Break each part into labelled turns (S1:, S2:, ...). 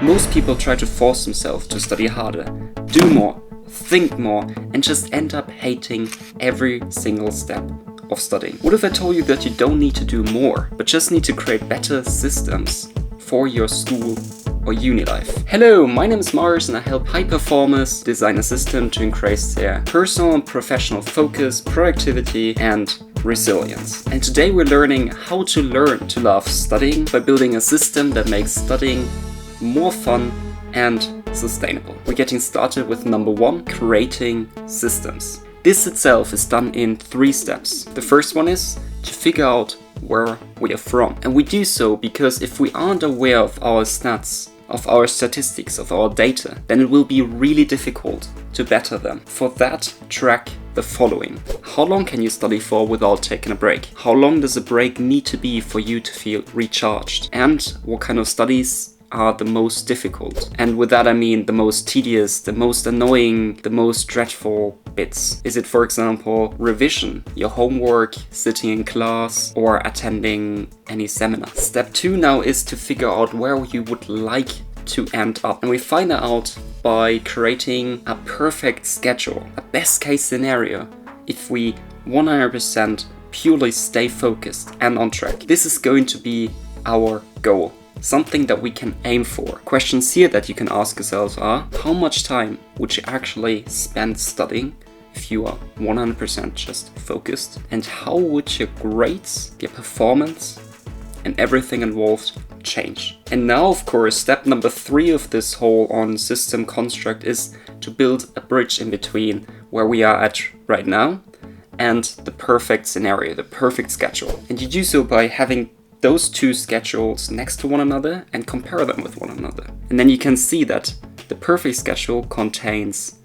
S1: Most people try to force themselves to study harder, do more, think more, and just end up hating every single step of studying. What if I told you that you don't need to do more, but just need to create better systems for your school or uni life? Hello, my name is Mars and I help high performers design a system to increase their personal and professional focus, productivity, and resilience. And today we're learning how to learn to love studying by building a system that makes studying more fun and sustainable. We're getting started with number 1, creating systems. This itself is done in 3 steps. The first one is to figure out where we are from. And we do so because if we aren't aware of our stats, of our statistics, of our data, then it will be really difficult to better them. For that, track the following. How long can you study for without taking a break? How long does a break need to be for you to feel recharged? And what kind of studies are the most difficult? And with that I mean the most tedious, the most annoying, the most dreadful bits. Is it, for example, revision, your homework, sitting in class, or attending any seminar? Step 2 now is to figure out where you would like to end up. And we find that out by creating a perfect schedule, a best case scenario, if we 100% purely stay focused and on track. This is going to be our goal. Something that we can aim for. Questions here that you can ask yourselves are: how much time would you actually spend studying if you are 100% just focused? And how would your grades, your performance, and everything involved change? And now, of course, step number 3 of this whole on system construct is to build a bridge in between where we are at right now and the perfect scenario, the perfect schedule. And you do so by having those 2 schedules next to one another and compare them with one another. And then you can see that the perfect schedule contains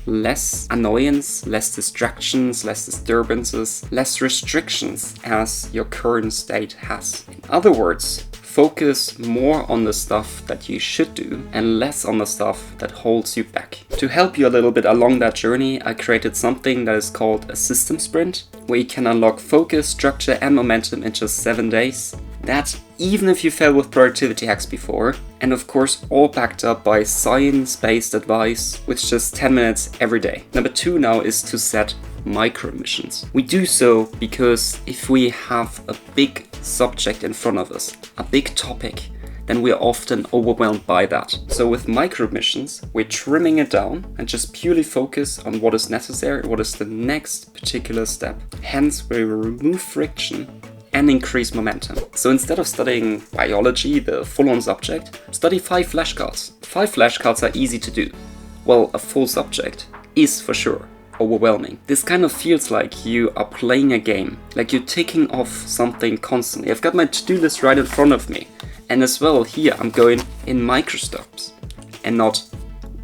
S1: less annoyance, less distractions, less disturbances, less restrictions as your current state has. In other words, focus more on the stuff that you should do and less on the stuff that holds you back. To help you a little bit along that journey, I created something that is called a system sprint, where you can unlock focus, structure, and momentum in just 7 days. That even if you failed with productivity hacks before, and of course all backed up by science-based advice with just 10 minutes every day. Number 2 now is to set micro missions. We do so because if we have a big subject in front of us, a big topic, then we are often overwhelmed by that. So with micro missions, we're trimming it down and just purely focus on what is necessary, what is the next particular step. Hence, we remove friction and increase momentum. So instead of studying biology, the full-on subject, study 5 flashcards. 5 flashcards are easy to do. Well, a full subject is for sure overwhelming. This kind of feels like you are playing a game, like you're ticking off something constantly. I've got my to-do list right in front of me. And as well here, I'm going in micro steps and not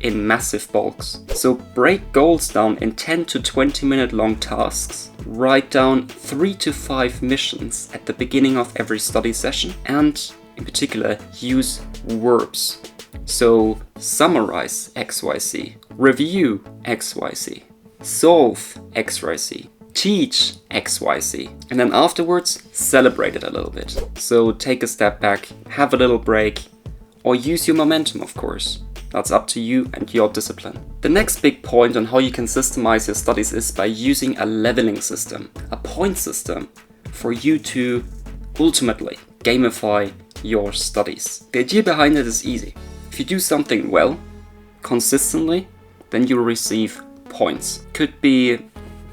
S1: in massive bulks. So break goals down in 10 to 20 minute long tasks. Write down 3 to 5 missions at the beginning of every study session. And in particular, use verbs. So summarize XYZ, review XYZ, solve XYZ, teach XYZ, and then afterwards celebrate it a little bit. So take a step back, have a little break, or use your momentum, of course. That's up to you and your discipline. The next big point on how you can systemize your studies is by using a leveling system, a point system, for you to ultimately gamify your studies. The idea behind it is easy. If you do something well, consistently, then you'll receive points. Could be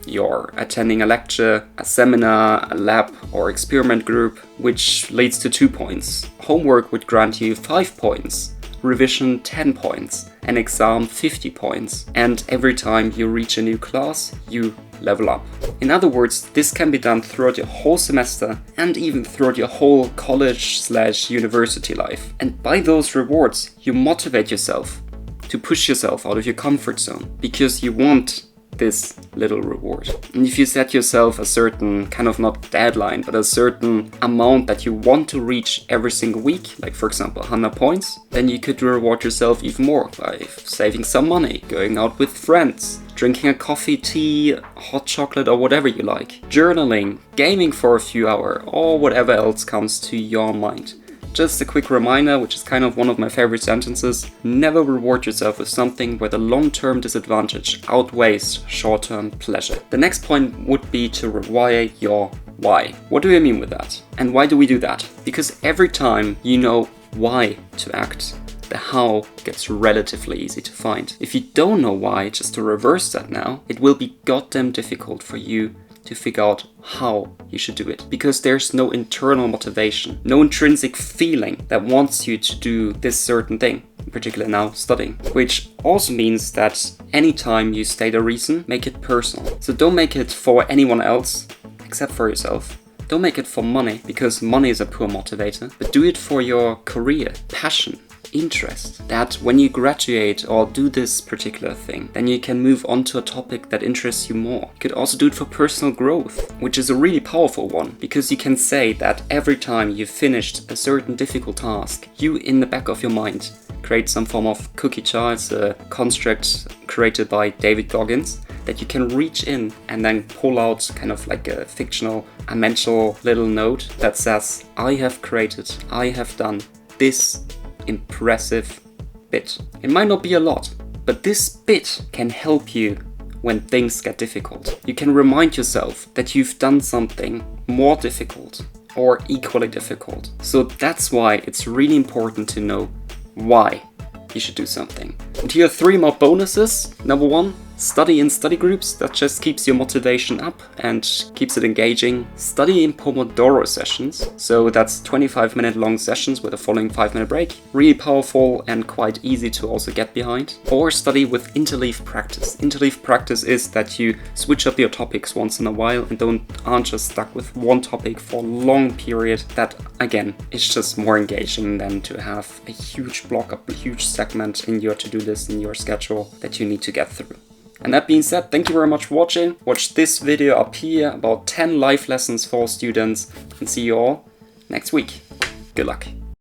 S1: you're attending a lecture, a seminar, a lab, or experiment group, which leads to 2 points. Homework would grant you 5 points, revision 10 points, an exam 50 points, and every time you reach a new class, you level up. In other words, this can be done throughout your whole semester and even throughout your whole college/university life. And by those rewards, you motivate yourself to push yourself out of your comfort zone because you want this little reward. And if you set yourself a certain kind of not deadline, but a certain amount that you want to reach every single week, like for example 100 points, then you could reward yourself even more by saving some money, going out with friends, drinking a coffee, tea, hot chocolate, or whatever you like, journaling, gaming for a few hours, or whatever else comes to your mind. Just a quick reminder, which is kind of one of my favorite sentences: never reward yourself with something where the long-term disadvantage outweighs short-term pleasure. The next point would be to rewire your why. What do I mean with that? And why do we do that? Because every time you know why to act, the how gets relatively easy to find. If you don't know why, just to reverse that now, it will be goddamn difficult for you to figure out how you should do it, because there's no internal motivation, no intrinsic feeling that wants you to do this certain thing, in particular now studying, which also means that anytime you state a reason, make it personal. So don't make it for anyone else except for yourself. Don't make it for money, because money is a poor motivator, but do it for your career, passion, interest, that when you graduate or do this particular thing, then you can move on to a topic that interests you more. You could also do it for personal growth, which is a really powerful one, because you can say that every time you've finished a certain difficult task, you in the back of your mind create some form of cookie jar. It's a construct created by David Goggins that you can reach in and then pull out kind of like a fictional, a mental little note that says, I have created, I have done this impressive bit. It might not be a lot, but this bit can help you when things get difficult. You can remind yourself that you've done something more difficult or equally difficult. So that's why it's really important to know why you should do something. And here are 3 more bonuses. Number 1, study in study groups. That just keeps your motivation up and keeps it engaging. Study in Pomodoro sessions. So that's 25-minute long sessions with a following 5-minute break. Really powerful and quite easy to also get behind. Or study with interleave practice. Interleave practice is that you switch up your topics once in a while and aren't just stuck with one topic for a long period. That, again, is just more engaging than to have a huge block up, a huge segment in your to-do list, in your schedule that you need to get through. And that being said, thank you very much for watching. Watch this video up here about 10 life lessons for students, and see you all next week. Good luck.